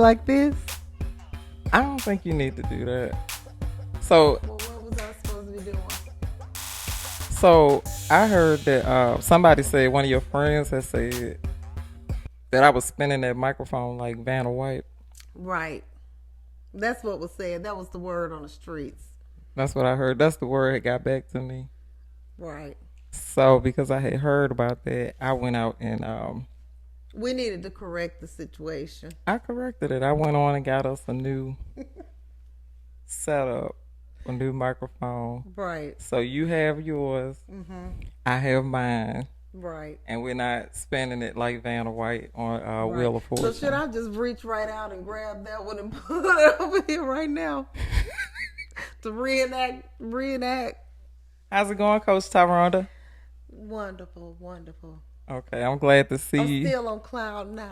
like this? I don't think you need to do that. So, Well, what was I supposed to be doing? so I heard that somebody said, one of your friends had said that I was spinning that microphone like Vanna White. Right. That's what was said. That was the word on the streets. That's what I heard. That's the word that got back to me. Right. So because I had heard about that, I went out and We needed to correct the situation. I corrected it. I went on and got us a new setup, a new microphone. Right. So you have yours, I have mine, Right. and we're not spinning it like Vanna White on Right. Wheel of Fortune. So should I just reach right out and grab that one and put it over here right now to reenact? How's it going, Coach Tyronda? Wonderful, wonderful. Okay, I'm glad to see I'm you. still on cloud 9.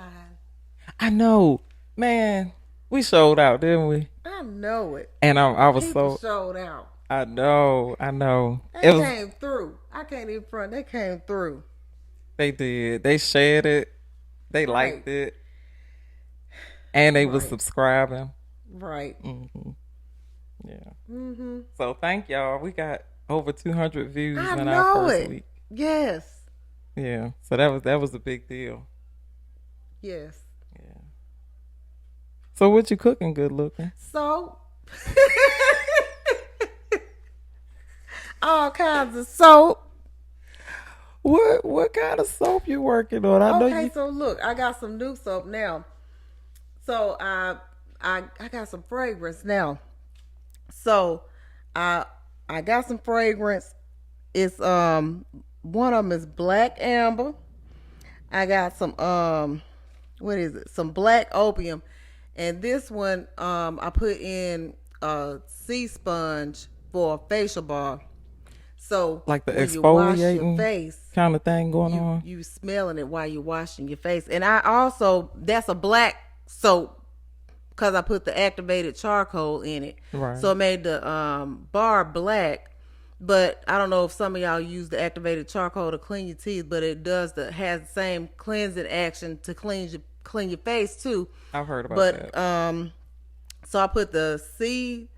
I know, man. We showed out, didn't we? I know it. And I was People so. showed out. I know. They It was. came through. I can't even front. They came through. They did. They shared it. They liked it, and they was Right. subscribing. Right. Yeah. So thank y'all. We got over 200 views I in know our first it. week. Yes. Yeah. So that was a big deal. Yes. Yeah. So what you cooking? Good looking. So all kinds of soap. What kind of soap you working on? I know Okay, you. so look, I got some new soap now. So I got some fragrance now. So I got some fragrance. It's one of them is black amber. I got some what is it? Some black opium. And this one I put in a sea sponge for a facial bar. So Like the when you wash your exfoliating face, kind of thing going on. you smelling it while you're washing your face. And I also, that's a black soap because I put the activated charcoal in it. Right. So it made the bar black. But I don't know if some of y'all use the activated charcoal to clean your teeth, but it has the same cleansing action to clean your face too. I've heard about But that. so I put the sea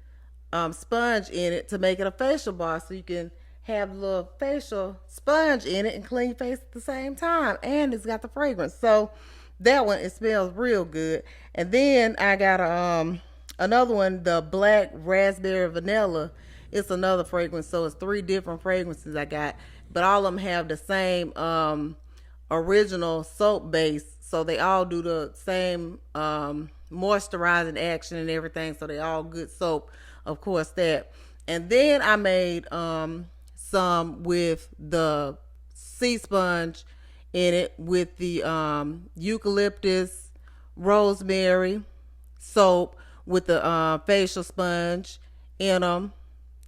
sponge in it to make it a facial bar, so you can have a little facial sponge in it and clean your face at the same time. And it's got the fragrance. So that one, it smells real good. And then I got another one, the black raspberry vanilla. It's another fragrance. So it's 3 different fragrances I got. But all of them have the same original soap base. So they all do the same moisturizing action and everything. So they all good soap. Of course that. And then I made some with the sea sponge in it with the eucalyptus, rosemary soap with the facial sponge in them.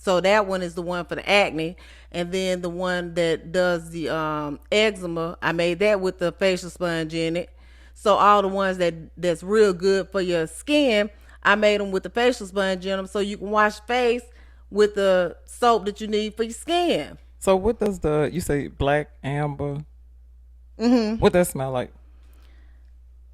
So that one is the one for the acne. And then the one that does the eczema, I made that with the facial sponge in it. So all the ones that's real good for your skin, I made them with the facial sponge in them so you can wash face with the soap that you need for your skin. So what does you say black amber? What that smell like?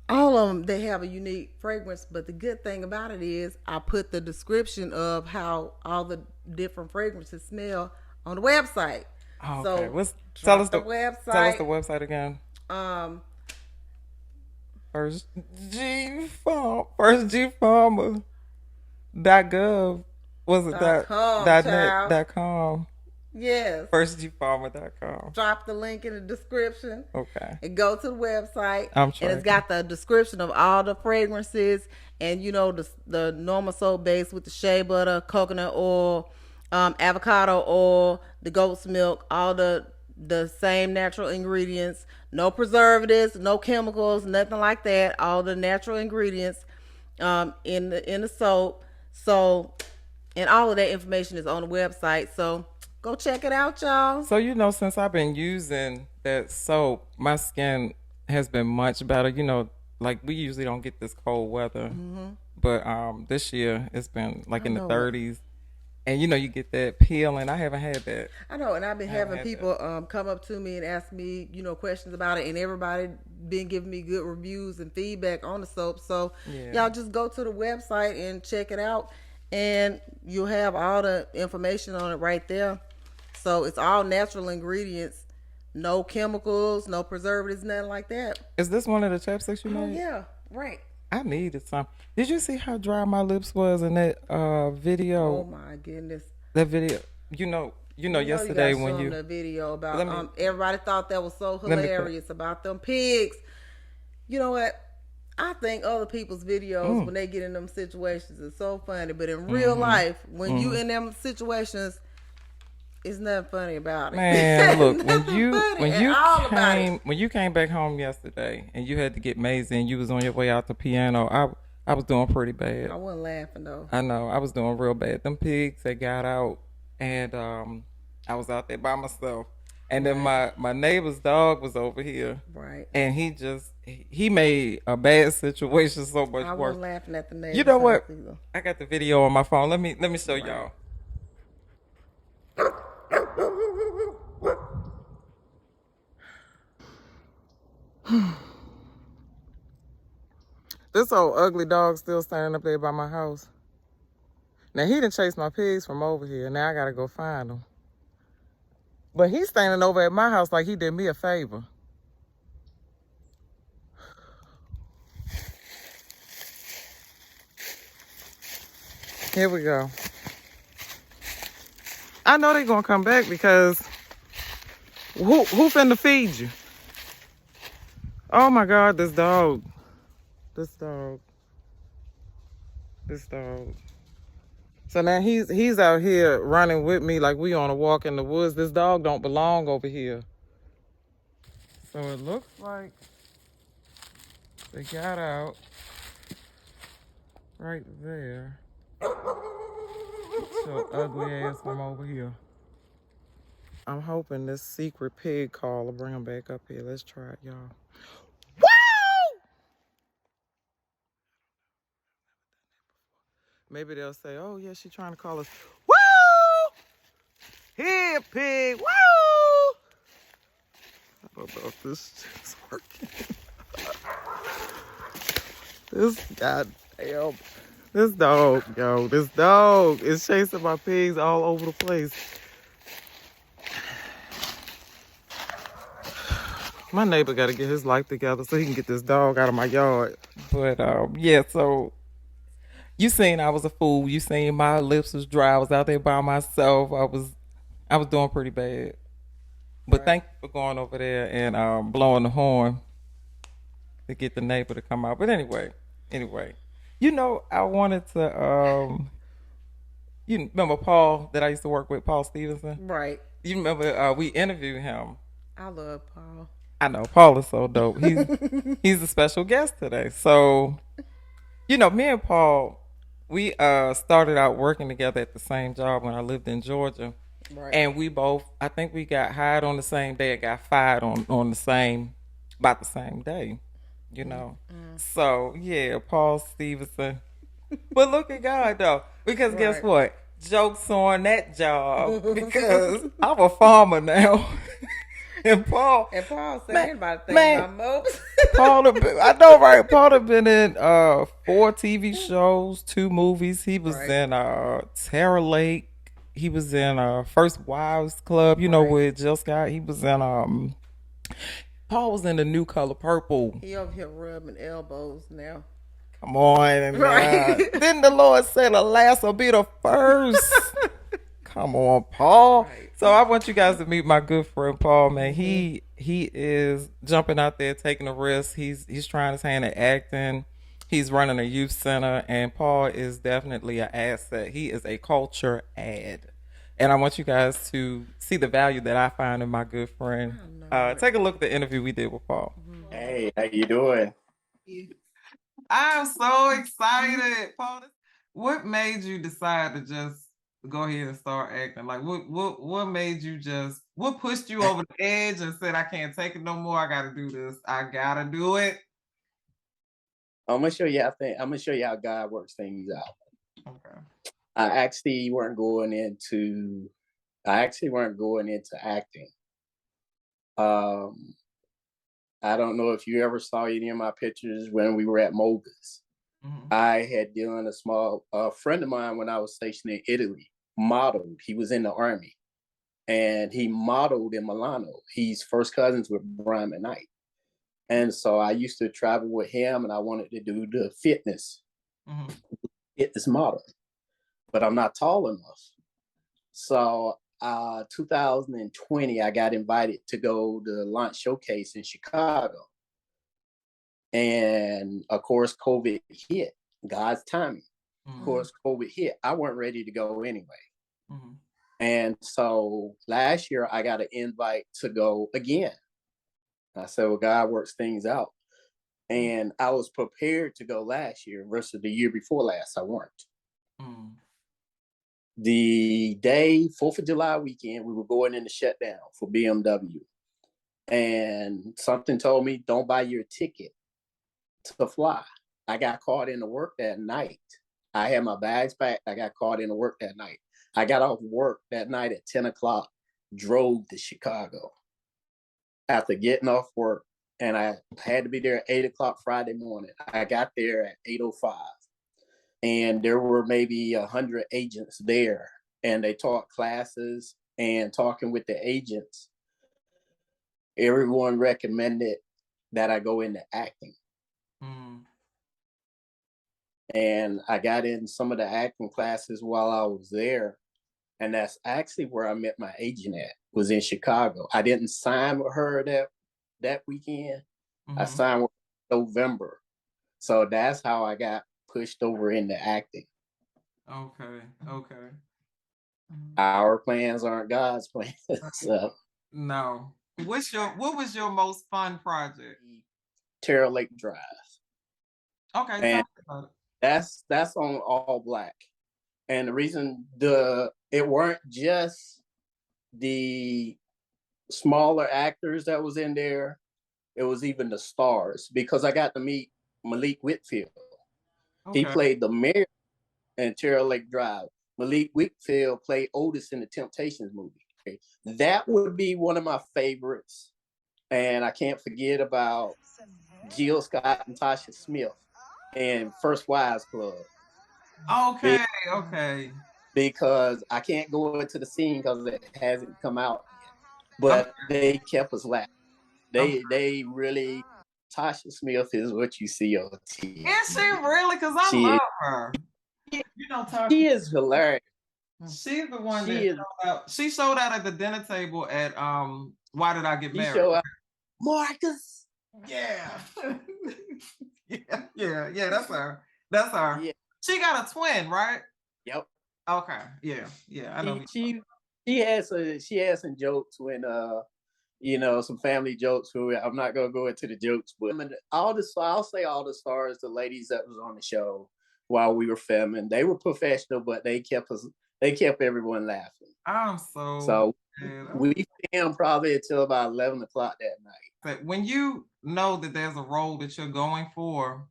All of them, they have a unique fragrance, but the good thing about it is I put the description of how all the different fragrances smell on the website. Oh, So okay. tell us the website. Tell us the website again. firstgfarmer.gov. Was it .com, .net, child. .com? Yes. firstgfarmer.com. Drop the link in the description. Okay. And go to the website. I'm And tracking. it's got the description of all the fragrances and, you know, the normal soap base with the shea butter, coconut oil, avocado oil, the goat's milk, all the same natural ingredients, no preservatives, no chemicals, nothing like that. All the natural ingredients in the soap. So, and all of that information is on the website. So go check it out, y'all. So, you know, since I've been using that soap, my skin has been much better. You know, like we usually don't get this cold weather. But this year it's been like in the know it. 30s. and you get that peel, and I haven't had that. I know, and I've been I haven't having had that. people come up to me and ask me, questions about it, and everybody been giving me good reviews and feedback on the soap. So Yeah. y'all just go to the website and check it out, and you'll have all the information on it right there. So it's all natural ingredients, no chemicals, no preservatives, nothing like that. Is this one of the chapsticks you Oh made? yeah, right. I needed some. Did you see how dry my lips was in that Oh video? my goodness. That video, You know you gotta yesterday show when them you the video about let me everybody thought that was so let me put. hilarious about them pigs. You know what? I think other people's videos Mm, when they get in them situations is so funny, but in real mm-hmm, life, when you mm-hmm. in them situations, it's nothing funny about it. Man, look, Nothing funny when at you all about it. came back home yesterday and you had to get Maisie and you was on your way out the piano, I was doing pretty bad. I wasn't laughing though. I know I was doing real bad. Them pigs they got out, and I was out there by myself, and then Right, my neighbor's dog was over here, right. and he made a bad situation so much I worse. wasn't laughing at the You neighbor's know house what? either. I got the video on my phone. Let me show Right. y'all. This old ugly dog still standing up there by my house. Now he done chased my pigs from over here. Now I gotta go find them. But he's standing over at my house like he did me a favor. Here we go. I know they gonna come back because who finna feed you? Oh my God, this dog. This dog. This dog. So now he's out here running with me like we on a walk in the woods. This dog don't belong over here. So it looks like they got out right there. So ugly ass from over here. I'm hoping this secret pig call will bring him back up here. Let's try it, y'all. Woo! Maybe they'll say, oh yeah, she's trying to call us. Woo! Here, pig. Woo! I don't know if this is working. This goddamn, this dog, yo, this dog is chasing my pigs all over the place. My neighbor got to get his life together so he can get this dog out of my yard. But yeah, so you seen I was a fool. You seen my lips was dry. I was out there by myself. I was doing pretty bad. But Right. thank you for going over there and blowing the horn to get the neighbor to come out. But anyway, I wanted to. You remember Paul that I used to work with, Paul Stevenson? Right. You remember we interviewed him. I love Paul. I know Paul is so dope. He's a special guest today. So me and Paul, we started out working together at the same job when I lived in Georgia, Right. and we both, I think we got hired on the same day and got fired on the same, about the same day. So yeah, Paul Stevenson. But look at God though, because guess Right. what? Jokes on that job because I'm a farmer now, and Paul, And Paul said man, anybody think man, about mopes. I know, right? Paul have been in 4 TV shows, 2 movies. He was Right. in Terror Lake. He was in First Wives Club. Right. With Jill Scott. He was in Paul was in The New Color Purple. He over here rubbing elbows now. Come on, Right. Didn't the Lord say the last will be the first? Come on, Paul. Right. So I want you guys to meet my good friend Paul, man. He is jumping out there, taking a risk. He's trying his hand at acting. He's running a youth center, and Paul is definitely an asset. He is a culture ad. And I want you guys to see the value that I find in my good friend. Take a look at the interview we did with Paul. Hey, how you doing? I'm so excited, Paul. What made you decide to just go ahead and start acting? Like, what made you what pushed you over the edge and said, I can't take it no more. I got to do this. I got to do it. I'm gonna show you how God works things out. Okay. I actually weren't going into I actually weren't going into acting. Um, I don't know if you ever saw any of my pictures when we were at Mogus. Mhm. I had done a friend of mine when I was stationed in Italy, modeled. He was in the army and he modeled in Milano. He's first cousins with Brian McKnight. And so I used to travel with him and I wanted to do the Mhm. fitness model, but I'm not tall enough. So 2020, I got invited to go to the launch showcase in Chicago. And of course, COVID hit, God's timing. Of Mhm. course, COVID hit. I weren't ready to go anyway. Mhm. And so last year, I got an invite to go again. I said, well, God works things out. And I was prepared to go last year versus the year before last. I weren't. Mhm. The day, 4th of July weekend, we were going into shutdown for BMW. And something told me, don't buy your ticket to fly. I got caught into work that night. I had my bags packed. I got caught into work that night. I got off work that night at 10 o'clock, drove to Chicago after getting off work. And I had to be there at 8 o'clock Friday morning. I got there at 8:05. And there were maybe 100 agents there. And they taught classes, and talking with the agents, everyone recommended that I go into acting. Mhm. And I got in some of the acting classes while I was there. And that's actually where I met my agent at, was in Chicago. I didn't sign with her that weekend. I Mhm. signed with her in November. So that's how I got pushed over into acting. Okay. Okay. Our plans aren't God's plans. So No. What was your most fun project? Terror Lake Drive. Okay, tell And me about it. that's on all black. And the reason it weren't just the smaller actors that was in there, it was even the stars, because I got to meet Malik Whitfield. He Okay. played the mayor in Terror Lake Drive. Malik Whitfield played Otis in the Temptations movie. That would be one of my favorites. And I can't forget about Jill Scott and Tasha Smith in First Wives Club. Okay. Okay. Because I can't go into the scene because it hasn't come out yet. Okay. But they kept us laughing. Okay. They really, Tasha Smith is what you see on Is she TV. really? Because I She love her. You know, Tasha. she is hilarious. She's the one that She is showed out. She showed out at the dinner table at Why Did I Get she Married? show up, Marcus. Yeah. Yeah, that's her. That's her. Yeah, She got a twin, right? yep. Okay. Yeah, I know. She has some jokes when some family jokes. Who I'm not gonna go into the jokes, but I'll say all the stars, the ladies that was on the show while we were filming, they were professional, but they kept everyone laughing. I'm so So glad. we filmed probably until about 11 o'clock that night. But when you know that there's a role that you're going for,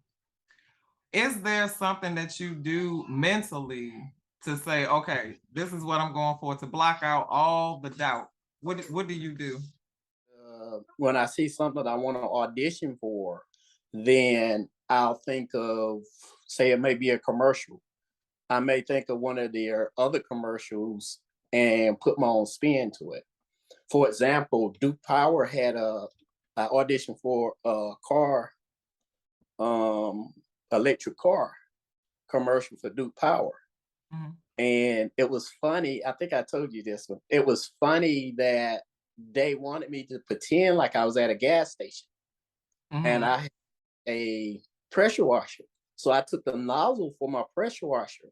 is there something that you do mentally to say, okay, this is what I'm going for, to block out all the doubt? What do you do? When I see something I want to audition for, then I'll think of, say, it may be a commercial. I may think of one of their other commercials and put my own spin to it. For example, Duke Power had I auditioned for a car, electric car commercial for Duke Power. Mhm. And it was funny. I think I told you this one. It was funny that they wanted me to pretend like I was at a gas station and Mhm. I had a pressure washer. So I took the nozzle for my pressure washer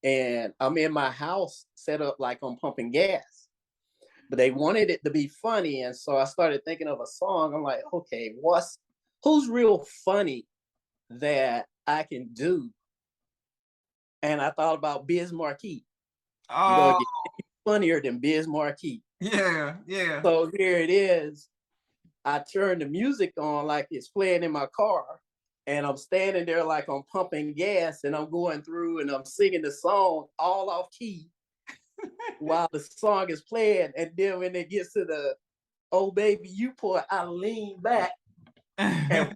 and I'm in my house set up like I'm pumping gas. But they wanted it to be funny. And so I started thinking of a song. I'm like, okay, who's real funny that I can do? And I thought about Biz Marquee. You know, Oh, get funnier than Biz Marquee. yeah. So here it is. I turned the music on like it's playing in my car. and I'm standing there like I'm pumping gas, and I'm going through and I'm singing the song all off key while the song is playing. And then when it gets to the "Oh Baby You" part, I lean back and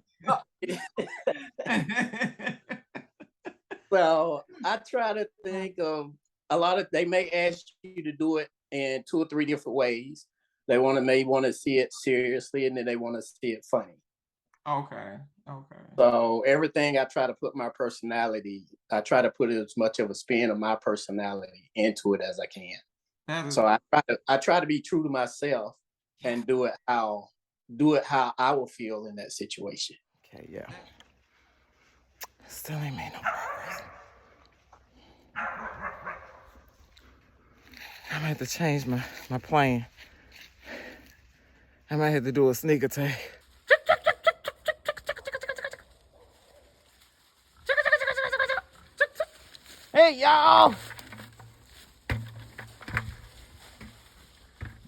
so I try to think of they may ask you to do it in 2 or 3 different ways. They may want to see it seriously, and then they want to see it funny. Okay. So everything I try to put my personality, I try to put as much of a spin of my personality into it as I can. So I try to be true to myself and do it how I will feel in that situation. Okay, yeah. Still ain't made no progress. I might have to change my plan. I might have to do a sneak attack. Hey, y'all! I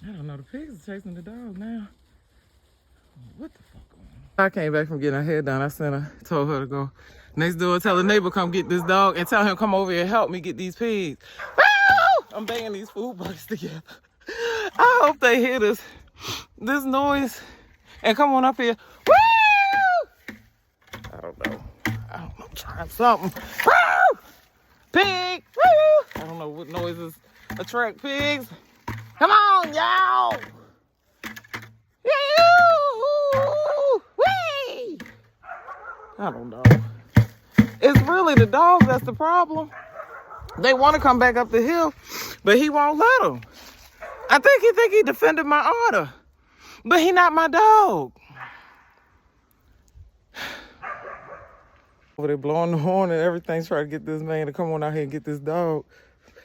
don't know, the pigs are chasing the dog now. What the fuck going on? I came back from getting her hair done. I told her to go next door, tell the neighbor come get this dog, and tell him come over here and help me get these pigs. Woo! I'm banging these food buckets together. I hope they hear this noise and come on up here. Woo! I don't know. Trying something. Woo! Pig! Woo! I don't know what noises attract pigs. Come on, y'all! Wee! I don't know. It's really the dogs that's the problem. They want to come back up the hill, but he won't let them. I think he defended my order, but he not my dog. Over there blowing the horn and everything, trying to get this man to come on out here and get this dog.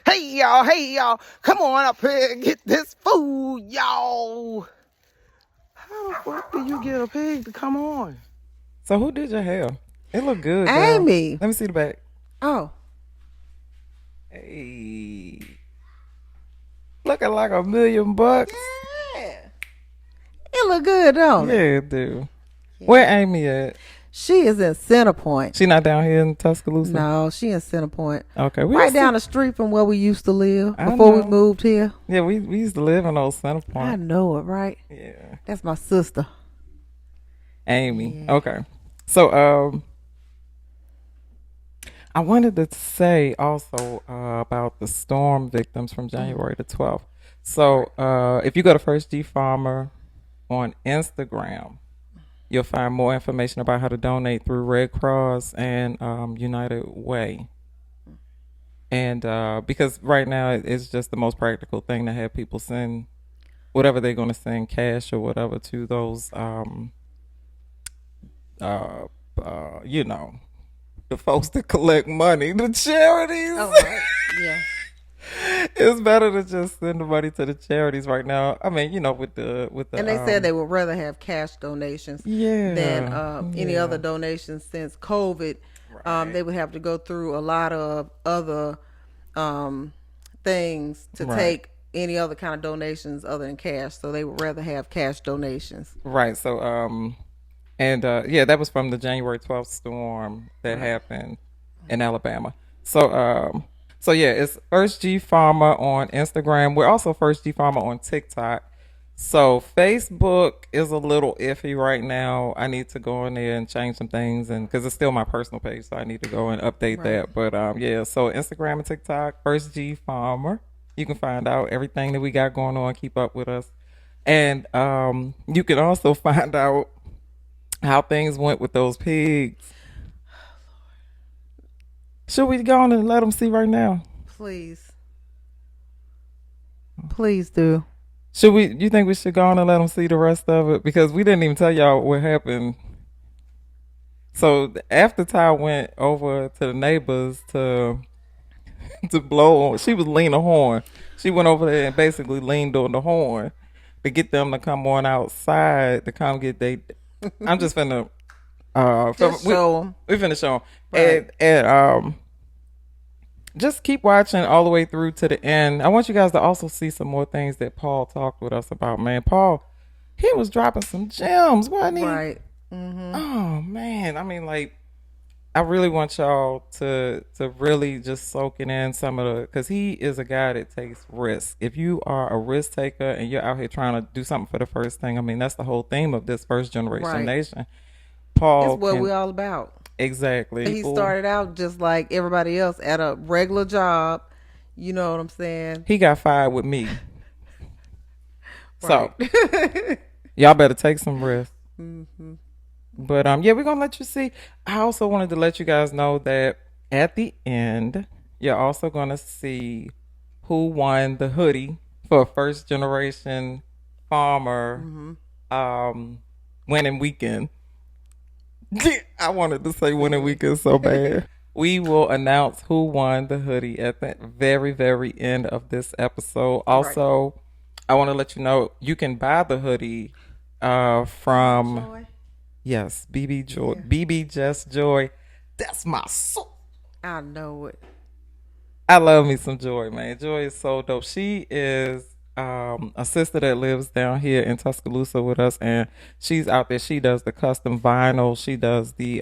Hey y'all, come on up here and get this food, y'all. How the fuck do you get a pig to come on? So who did your hair? It look good, Amy. Let me see the back. Oh. Hey. Looking like $1 million. Yeah. It look good, don't it? Yeah, it do. Yeah. Where Amy at? She is in Centerpoint. She not down here in Tuscaloosa? No, she in Centerpoint. Okay. Right down the street from where we used to live before we moved here. Yeah, we used to live in old Centerpoint. I know it, right? Yeah. That's my sister. Amy. Yeah. Okay. So, I wanted to say also about the storm victims from January the 12th. So, if you go to First G Farmer on Instagram, you'll find more information about how to donate through Red Cross and United Way. And because right now it's just the most practical thing to have people send whatever they're going to send, cash or whatever, to those, the folks that collect money, the charities. Oh, right. Yeah. It's better to just send the money to the charities right now. I mean, with the. And they said they would rather have cash donations than any other donations since COVID. Right. They would have to go through a lot of other things to take any other kind of donations other than cash. So they would rather have cash donations. Right. So that was from the January 12th storm that happened in Alabama. So yeah, it's First G Farmer on Instagram. We're also First G Farmer on TikTok. So Facebook is a little iffy right now. I need to go in there and change some things, and because it's still my personal page, so I need to go and update that. But so Instagram and TikTok, First G Farmer. You can find out everything that we got going on. Keep up with us, and you can also find out how things went with those pigs. Should we go on and let them see right now? Please do. You think we should go on and let them see the rest of it? Because we didn't even tell y'all what happened. So after Ty went over to the neighbors to blow on, she was leaning the horn. She went over there and basically leaned on the horn to get them to come on outside to come get I'm just finna show them. We finna show them. Right. And just keep watching all the way through to the end. I want you guys to also see some more things that Paul talked with us about. Man, Paul, he was dropping some gems, wasn't he? Right. Mm-hmm. Oh man, I mean, like, I really want y'all to really just soak it in some of the, because he is a guy that takes risks. If you are a risk taker and you're out here trying to do something for the first thing, I mean that's the whole theme of this first generation Right. nation. It's Paul what can we're all about. exactly. He Ooh, started out just like everybody else at a regular job. You know what I'm saying? he got fired with me, Right. so y'all better take some risks. But yeah, we're gonna let you see. I also wanted to let you guys know that at the end, you're also gonna see who won the hoodie for first generation farmer um winning weekend. I wanted to say winning weekend so bad. We will announce who won the hoodie at the very, very end of this episode. Right. Also, I want to let you know you can buy the hoodie from Joy. yes, BB Joy, Yeah. BB Just Joy. That's my soul. I know it. I love me some Joy, man. Joy is so dope. She is a sister that lives down here in Tuscaloosa with us, and she's out there. She does the custom vinyl. She does the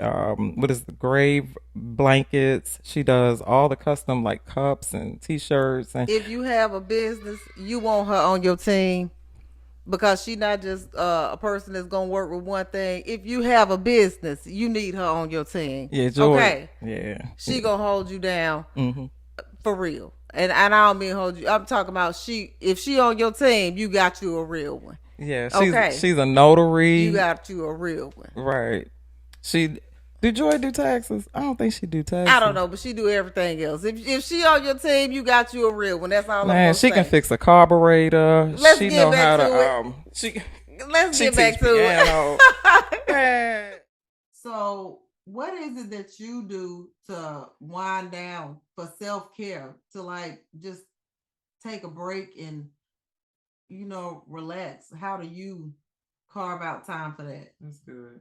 what is the grave blankets. She does all the custom like cups and T-shirts, and If you have a business, you want her on your team because she not just a person that's gonna work with one thing. If you have a business, you need her on your team. yeah, Joy, Okay, yeah, she gonna hold you down hmm for real. And I don't mean hold you. I'm talking about she. If she on your team, you got you a real one. yeah. Okay, She's a you notary, got you a real one. right? She do Joy do taxes? I don't think she do I don't taxes. know, but she do everything else. If she on your team, you got you a real one. That's all I'm Man, gonna she can say. fix a carburetor. Let's She get know back how to to it. Let's she get teach back to piano. it. Man. So, what is it that you do to wind down for self care to like just take a break and relax? How do you carve out time for that? That's good.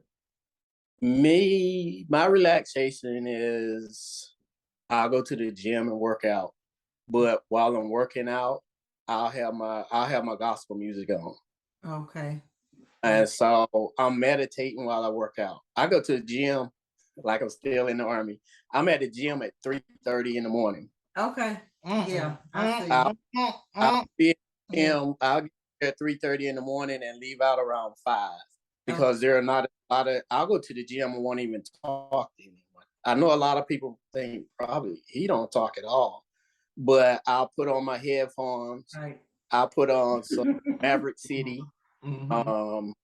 Me, my relaxation is I'll go to the gym and work out. But while I'm working out, I'll have my gospel music on. Okay. And so I'm meditating while I work out. I go to the gym like I'm still in the army. I'm at the gym at 3:30 in the morning. Okay. Yeah, I see. I'll be at the Yeah. gym, I'll get there at 3:30 in the morning and leave out around 5 Okay. because there are not a lot of I'll go to the gym and won't even talk to anyone. I know a lot of people think probably he don't talk at all, but I'll put on my headphones. Right. I'll put on some Maverick City, Mm-hmm. um,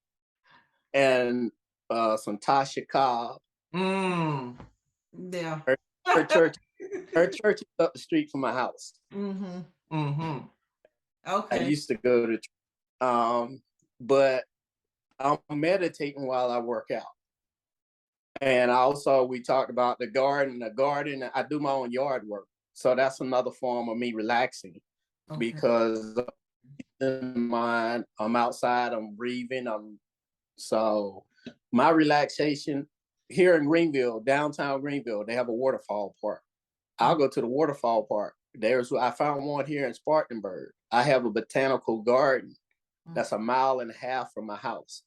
and some Tasha Cobb. Mm. Yeah. Her, her church, her church is up the street from my house. Mm-hmm. Mm-hmm. I Okay. used to go to, but I'm meditating while I work out. And also, we talked about the garden. The garden, I do my own yard work, so that's another form of me relaxing Okay. because in mind, I'm outside, I'm breathing, so my relaxation here in Greenville, downtown Greenville, they have a waterfall park. I'll go to the waterfall park. I found one here in Spartanburg. I have a botanical garden that's a mile and a half from my house.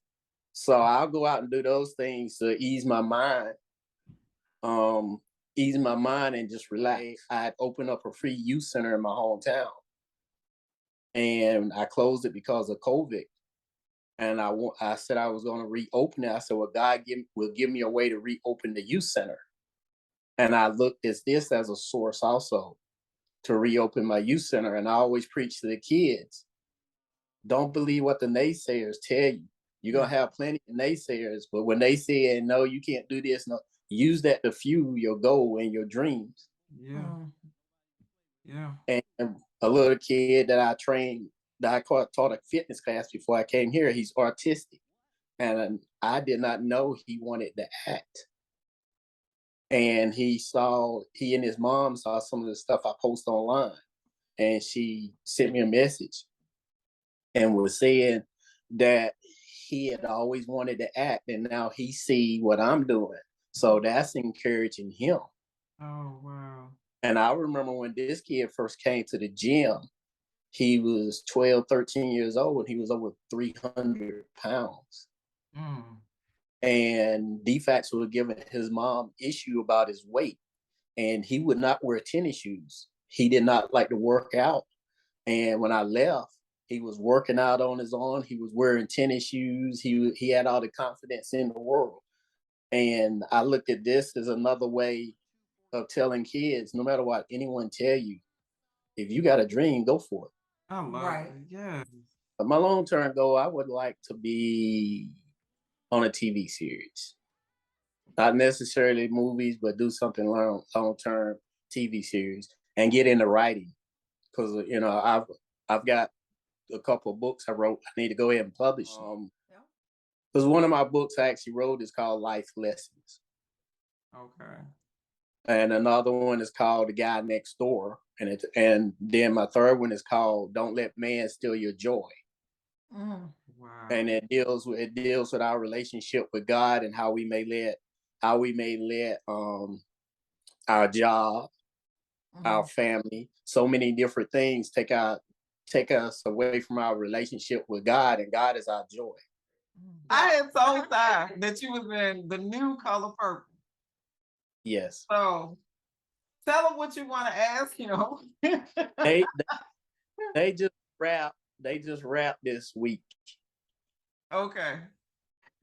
So I'll go out and do those things to um, ease my mind and just relax. I'd open up a free youth center in my hometown, and I closed it because of COVID. And I said I was going to reopen it. I said, well, will give me a way to reopen the youth center. And I looked at this as a source also to reopen my youth center. And I always preach to the kids, don't believe what the naysayers tell you. You're going to have plenty of naysayers, but when they say, no, you can't do this, no, use that to fuel your goal and your dreams. Yeah. Yeah. And a little kid that I trained, that taught a fitness class before I came here, he's autistic. And I did not know he wanted to act. And he and his mom saw some of the stuff I post online. And she sent me a message and was saying that he had always wanted to act and now he see what I'm doing. So that's encouraging him. Oh wow. And I remember when this kid first came to the gym, he was 12, 13 years old and he was over 300 pounds. Mm. and Defax was giving his mom issue about his weight, and he would not wear tennis shoes. He did not like to work out. And when I left, he was working out on his own. He was wearing tennis shoes. He had all the confidence in the world. And I looked at this as another way of telling kids, no matter what anyone tell you, if you got a dream, go for it. I love it. Yeah. But my long-term goal, I would like to be on a TV series. Not necessarily movies, but do something long-term TV series and get into writing. Because, you know, I've got a couple of books I wrote. I need to go ahead and publish them. Because one of my books I actually wrote is called Life Lessons. Okay. And another one is called The Guy Next Door. And then my third one is called Don't Let Man Steal Your Joy. Wow. And it deals with our relationship with God and how we may let our job, our family, so many different things take us away from our relationship with God, and God is our joy. I had told Ty that you was in the new Color Purple. Yes. So tell them what you want to ask him. They just wrapped this week. Okay.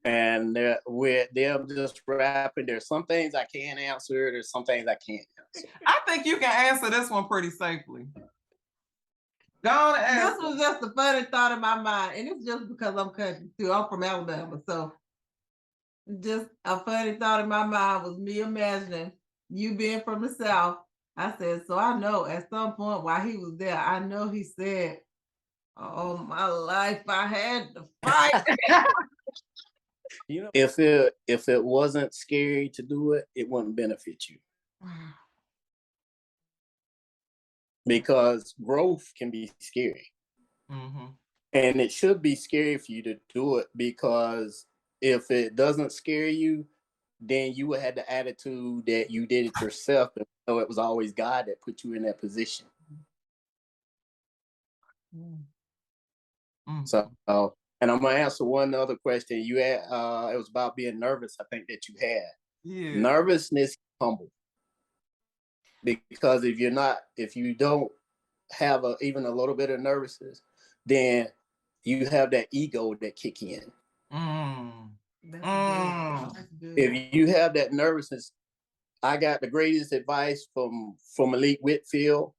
And with them just rapping, there's some things I can answer, there's some things I can't answer. I think you can answer this one pretty safely. Go This was just a funny thought in my mind, and it's just because I'm country too. I'm from Alabama, so just a funny thought in my mind was me imagining you being from the South. I said, so I know at some point while he was there, I know he said, "Oh my life, I had to fight." You know, if it wasn't scary to do it, it wouldn't benefit you. Because growth can be scary. And it should be scary for you to do it, because if it doesn't scare you, then you would have the attitude that you did it yourself, and so it was always God that put you in that position. So, and I'm gonna answer one other question you had. It was about being nervous. I think that you had. Yeah. Nervousness, humble. Because if you don't have even a little bit of nervousness, then you have that ego that kick in. If you have that nervousness, I got the greatest advice from Malik Whitfield,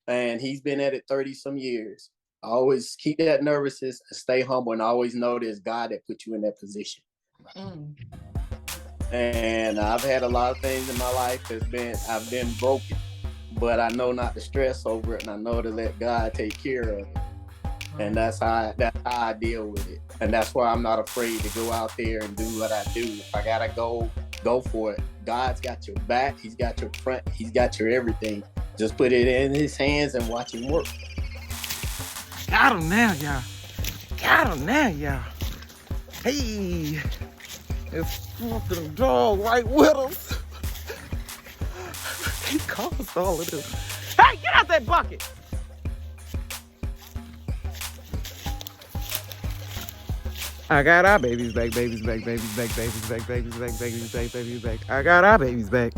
and he's been at it 30 some years. Always keep that nervousness and stay humble, and always know there's God that put you in that position. And I've had a lot of things in my life I've been broken, but I know not to stress over it, and I know to let God take care of it. And that's how I deal with it. And that's why I'm not afraid to go out there and do what I do. If I gotta go for it. God's got your back, he's got your front, he's got your everything. Just put it in his hands and watch him work. Got him now, y'all. Hey, it's fucking dog right with us. He caused all of this. Hey, get out that bucket. I got our babies back. I got our babies back.